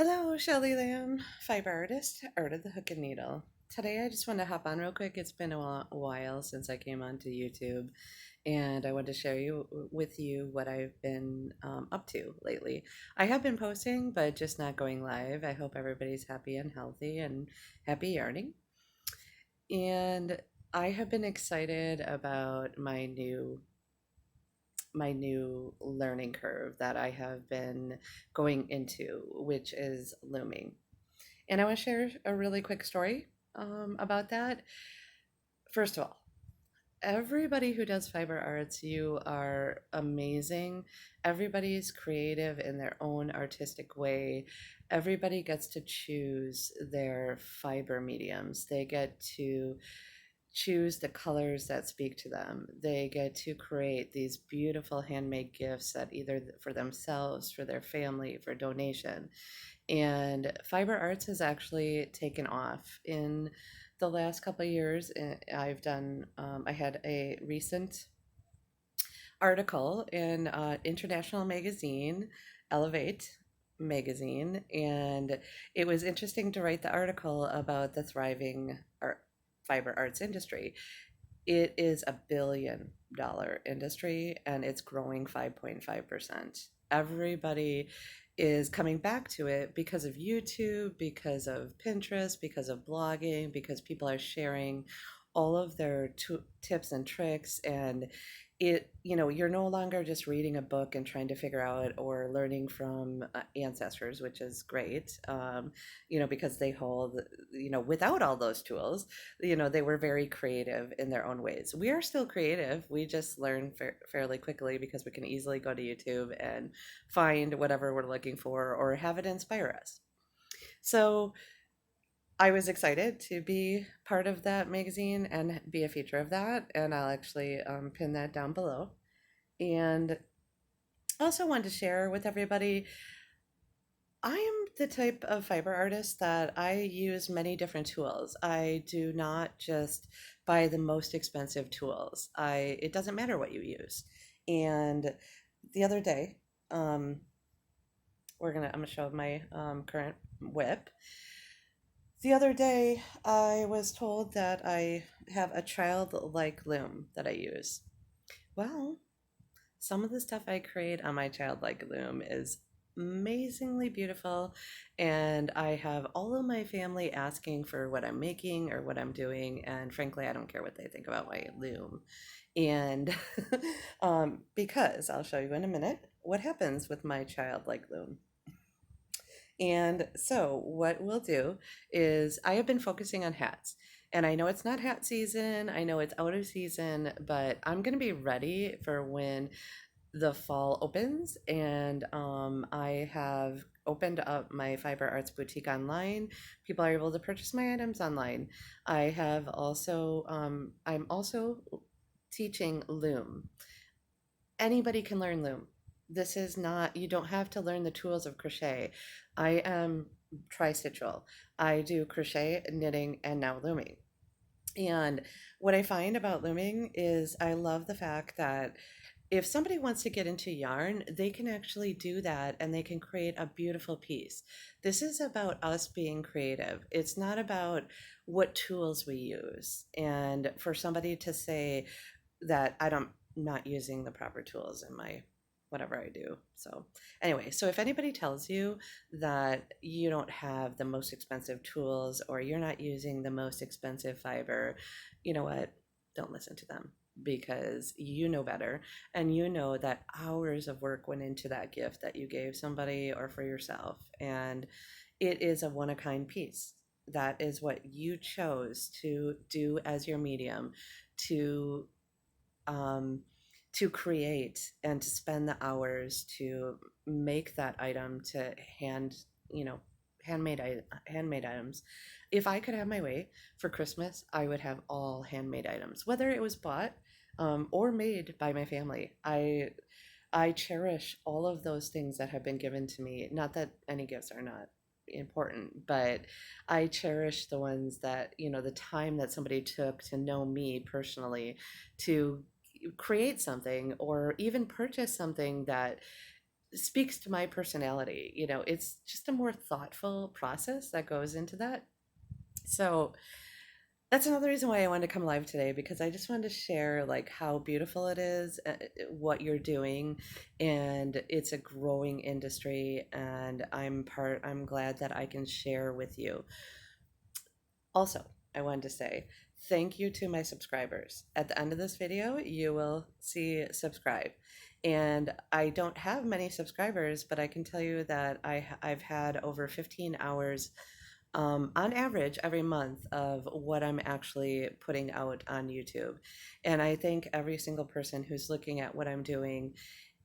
Hello, Shelly Lamb, fiber artist, Art of the Hook and Needle. Today I just wanted to hop on real quick. It's been a while since I came onto YouTube, and I wanted to share with you what I've been up to lately. I have been posting, but just not going live. I hope everybody's happy and healthy and happy yarning. And I have been excited about my new learning curve that I have been going into, which is looming. And I want to share a really quick story about that. First of all, everybody who does fiber arts, you are amazing. Everybody's creative in their own artistic way. Everybody gets to choose their fiber mediums. They get to choose the colors that speak to them. They get to create these beautiful handmade gifts that either for themselves, for their family, for donation. And fiber arts has actually taken off in the last couple of years. I had a recent article in international magazine, Elevate magazine, and it was interesting to write the article about the thriving fiber arts industry. It is $1 billion industry and it's growing 5.5%. Everybody is coming back to it because of YouTube, because of Pinterest, because of blogging, because people are sharing all of their tips and tricks. And you're no longer just reading a book and trying to figure out or learning from ancestors, which is great, because they hold, without all those tools, they were very creative in their own ways. We are still creative. We just learn fairly quickly because we can easily go to YouTube and find whatever we're looking for or have it inspire us. So I was excited to be part of that magazine and be a feature of that. And I'll actually pin that down below. And also wanted to share with everybody, I am the type of fiber artist that I use many different tools. I do not just buy the most expensive tools. It doesn't matter what you use. And the other day, um, I'm gonna show my current whip. The other day, I was told that I have a childlike loom that I use. Well, some of the stuff I create on my childlike loom is amazingly beautiful, and I have all of my family asking for what I'm making or what I'm doing, and frankly, I don't care what they think about my loom. And because I'll show you in a minute what happens with my childlike loom. And so, what we'll do is, I have been focusing on hats. And I know it's not hat season, I know it's out of season, but I'm going to be ready for when the fall opens. And I have opened up my Fiber Arts Boutique online. People are able to purchase my items online. I'm also teaching Loom. Anybody can learn loom. This is not, you don't have to learn the tools of crochet. I am tri-stitchal. I do crochet, knitting, and now looming. And what I find about looming is I love the fact that if somebody wants to get into yarn, they can actually do that and they can create a beautiful piece. This is about us being creative. It's not about what tools we use. And for somebody to say that I'm not using the proper tools in my whatever I do. So anyway, so if anybody tells you that you don't have the most expensive tools or you're not using the most expensive fiber, you know what? Don't listen to them, because you know better, and you know that hours of work went into that gift that you gave somebody or for yourself, and it is a one-of-kind piece. That is what you chose to do as your medium, to um, to create and to spend the hours to make that item, to you know handmade items. If I could have my way for Christmas, I would have all handmade items, whether it was bought or made by my family. I cherish all of those things that have been given to me. Not that any gifts are not important, but I cherish the ones that, the time that somebody took to know me personally, to create something or even purchase something that speaks to my personality. You know, it's just a more thoughtful process that goes into that. So that's another reason why I wanted to come live today, because I just wanted to share like how beautiful it is, what you're doing, and it's a growing industry, and I'm glad that I can share with you. Also, I wanted to say thank you to my subscribers. At the end of this video, you will see subscribe. And I don't have many subscribers, but I can tell you that I've had over 15 hours on average every month of what I'm actually putting out on YouTube. And I think every single person who's looking at what I'm doing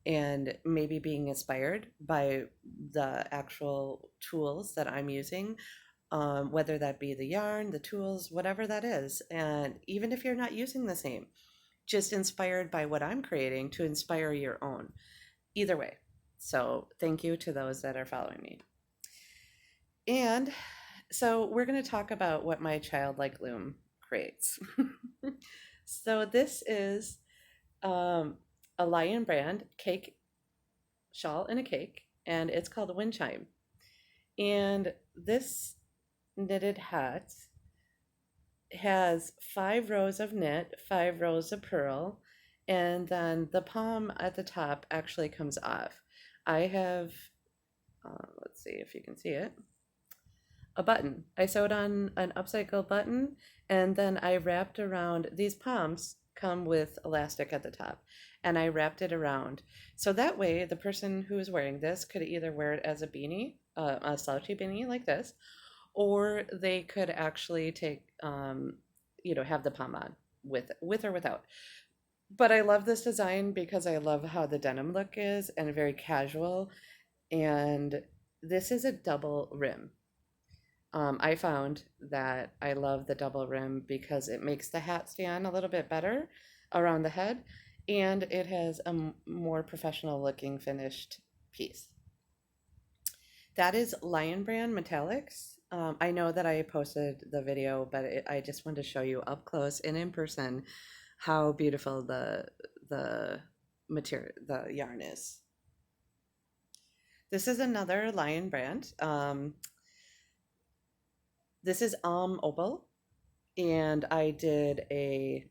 and maybe being inspired by the actual tools that I'm using, whether that be the yarn, the tools, whatever that is. And even if you're not using the same, just inspired by what I'm creating to inspire your own. Either way. So thank you to those that are following me. And so we're going to talk about what my childlike loom creates. So this is a Lion Brand cake shawl in a cake, and it's called a wind chime. And this knitted hat has 5 rows of knit, 5 rows of purl, and then the palm at the top actually comes off. I have, let's see if you can see it, a button. I sewed on an upcycle button, and then I wrapped around, these palms come with elastic at the top, and I wrapped it around. So that way the person who is wearing this could either wear it as a beanie, a slouchy beanie like this, or they could actually take, have the palm on with or without. But I love this design because I love how the denim look is and very casual. And this is a double rim. I found that I love the double rim because it makes the hat stand a little bit better around the head, and it has a more professional looking finished piece. That is Lion Brand Metallics. I know that I posted the video, but I just wanted to show you up close and in person how beautiful the material, the yarn is. This is another Lion Brand. This is Opal, and I did a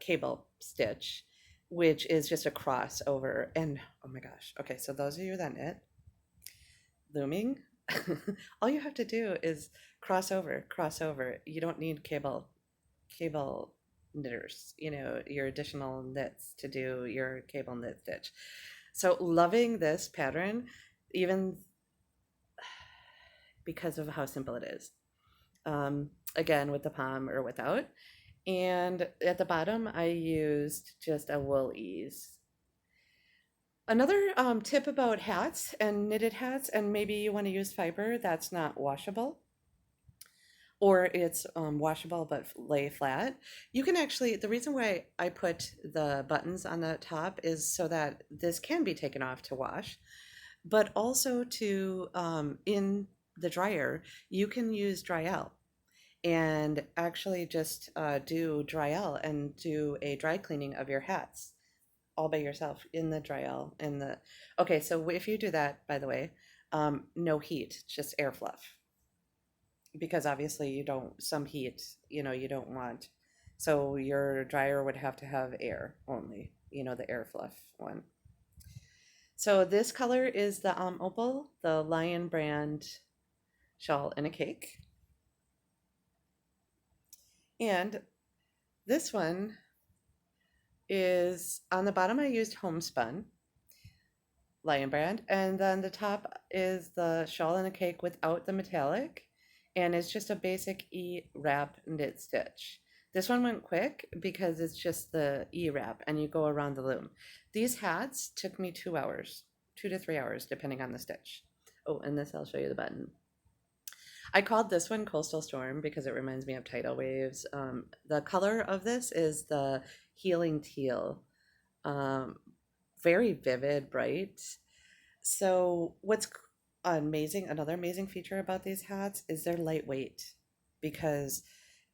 cable stitch, which is just a crossover. And oh my gosh, okay, so those of you that knit, looming, all you have to do is cross over. You don't need cable knitters, your additional knits to do your cable knit stitch. So loving this pattern, even because of how simple it is. Again, with the palm or without. And at the bottom, I used just a wool ease. Another tip about hats and knitted hats, and maybe you want to use fiber that's not washable, or it's washable but lay flat. You can actually, the reason why I put the buttons on the top is so that this can be taken off to wash, but also to, in the dryer, you can use Dryel and actually just do Dryel and do a dry cleaning of your hats all by yourself in the Dryel. Okay, so if you do that, by the way, no heat, just air fluff, because obviously you don't, some heat, you don't want, so your dryer would have to have air only, the air fluff one. So this color is the Opal, the Lion Brand shawl in a cake. And this one is, on the bottom I used homespun Lion Brand, and then the top is the shawl in a cake without the metallic, and it's just a basic E-wrap knit stitch. This one went quick because it's just the E-wrap and you go around the loom. These hats took me 2 hours, 2 to 3 hours, depending on the stitch. Oh, and this, I'll show you the button. I called this one Coastal Storm because it reminds me of tidal waves. The color of this is the healing teal. Very vivid, bright. So what's amazing, another amazing feature about these hats is they're lightweight, because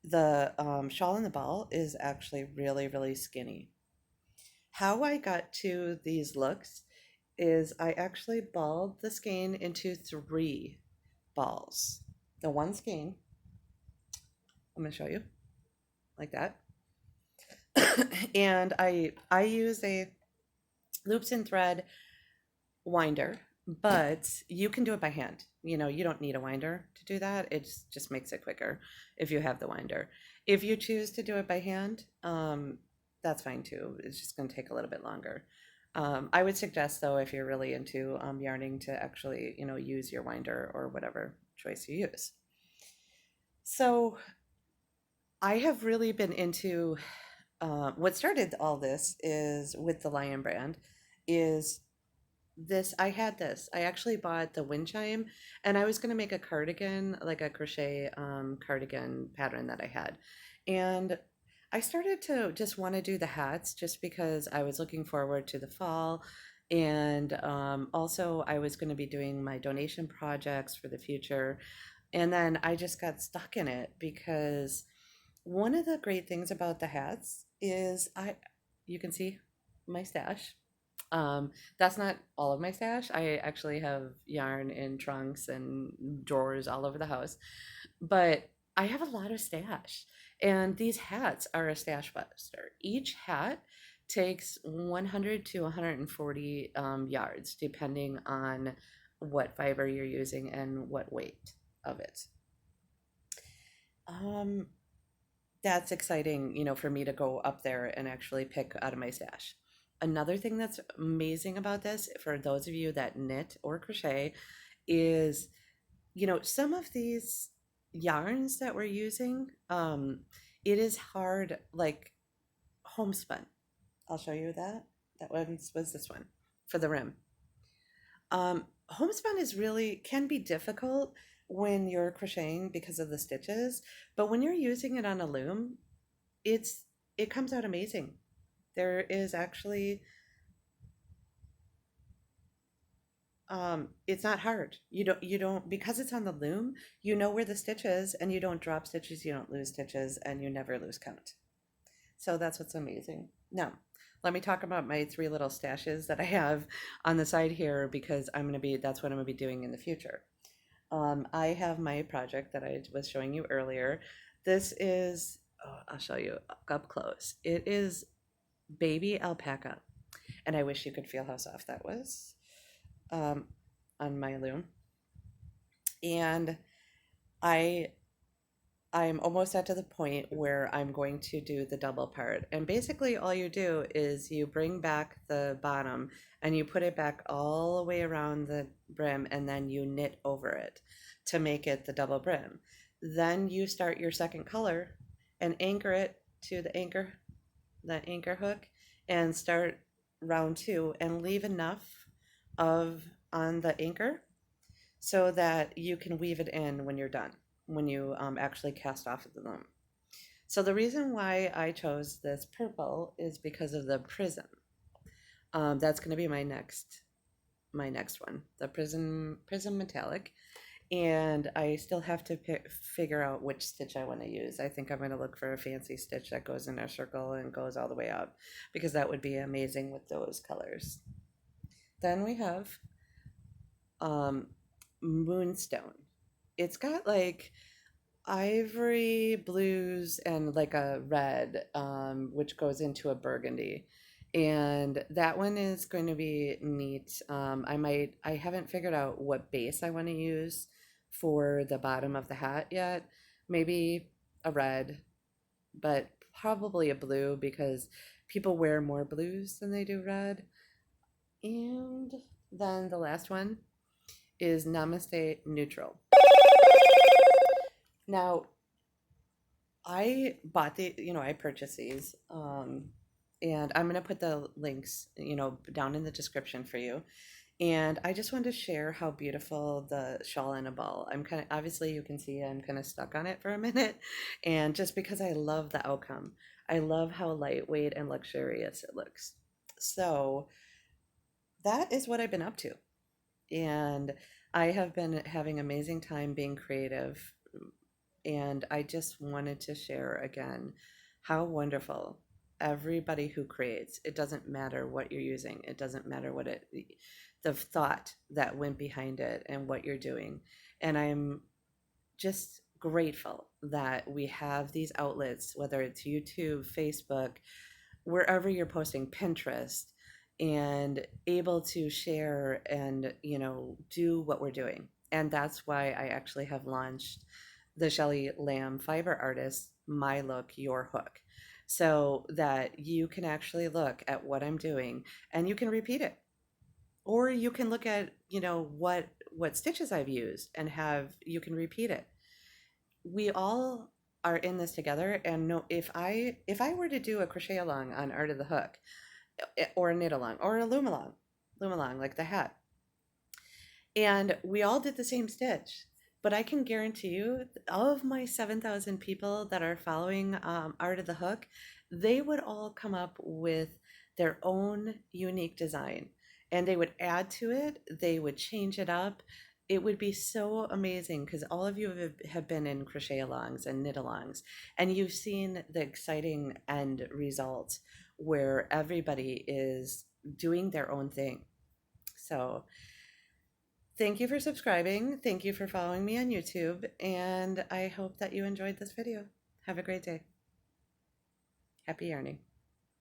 the shawl in the ball is actually really, really skinny. How I got to these looks is I actually balled the skein into three balls. The one skein, I'm going to show you like that. And I use a loops and thread winder, but you can do it by hand. You know, you don't need a winder to do that. It just makes it quicker if you have the winder. If you choose to do it by hand, that's fine too. It's just going to take a little bit longer. I would suggest though, if you're really into yarning, to actually, you know, use your winder or whatever choice you use. So I have really been into what started all this is with the Lion brand is this. I had this. I actually bought the wind chime, and I was going to make a cardigan, like a crochet cardigan pattern that I had. And I started to just want to do the hats just because I was looking forward to the fall. And also, I was going to be doing my donation projects for the future. And then I just got stuck in it because one of the great things about the hats is you can see my stash. That's not all of my stash. I actually have yarn in trunks and drawers all over the house, but I have a lot of stash. And these hats are a stash buster. Each hat takes 100 to 140 yards, depending on what fiber you're using and what weight of it. Um, that's exciting, you know, for me to go up there and actually pick out of my stash. Another thing that's amazing about this, for those of you that knit or crochet, is, you know, some of these yarns that we're using, it is hard, like homespun. I'll show you that. That one was this one for the rim. Homespun is really can be difficult when you're crocheting because of the stitches, but when you're using it on a loom, it's it comes out amazing. There is actually it's not hard. You don't because it's on the loom, you know where the stitch is and you don't drop stitches, you don't lose stitches, and you never lose count. So that's what's amazing. Now, let me talk about my three little stashes that I have on the side here because that's what I'm gonna be doing in the future. I have my project that I was showing you earlier. This is, oh, I'll show you up close. It is baby alpaca, and I wish you could feel how soft that was um, on my loom. And I I'm almost at to the point where I'm going to do the double part. And basically all you do is you bring back the bottom and you put it back all the way around the brim, and then you knit over it to make it the double brim. Then you start your second color and anchor it to the anchor hook, and start round two and leave enough of on the anchor so that you can weave it in when you're done, when you actually cast off of the loom. So the reason why I chose this purple is because of the prism. That's going to be my next one, the prism metallic, and I still have to figure out which stitch I want to use. I think I'm going to look for a fancy stitch that goes in a circle and goes all the way up, because that would be amazing with those colors. Then we have um, Moonstone. It's got like ivory blues and like a red, which goes into a burgundy. And that one is going to be neat. I haven't figured out what base I want to use for the bottom of the hat yet. Maybe a red, but probably a blue because people wear more blues than they do red. And then the last one is Namaste Neutral. Now, I purchased these, and I'm going to put the links, down in the description for you. And I just wanted to share how beautiful the shawl and a ball. Obviously you can see I'm kind of stuck on it for a minute. And just because I love the outcome, I love how lightweight and luxurious it looks. So that is what I've been up to. And I have been having amazing time being creative, and I just wanted to share again how wonderful everybody who creates. It doesn't matter what you're using. It doesn't matter the thought that went behind it and what you're doing. And I'm just grateful that we have these outlets, whether it's YouTube, Facebook, wherever you're posting, Pinterest, and able to share and, do what we're doing. And that's why I actually have launched the Shelly Lamb Fiber Artist My Look, Your Hook, so that you can actually look at what I'm doing and you can repeat it. Or you can look at, what stitches I've used and you can repeat it. We all are in this together, and no, if I were to do a crochet along on Art of the Hook, or a knit along or a loom along like the hat, and we all did the same stitch, but I can guarantee you, all of my 7,000 people that are following Art of the Hook, they would all come up with their own unique design, and they would add to it, they would change it up. It would be so amazing because all of you have been in crochet alongs and knit alongs, and you've seen the exciting end result where everybody is doing their own thing. So thank you for subscribing. Thank you for following me on YouTube. And I hope that you enjoyed this video. Have a great day. Happy yarning.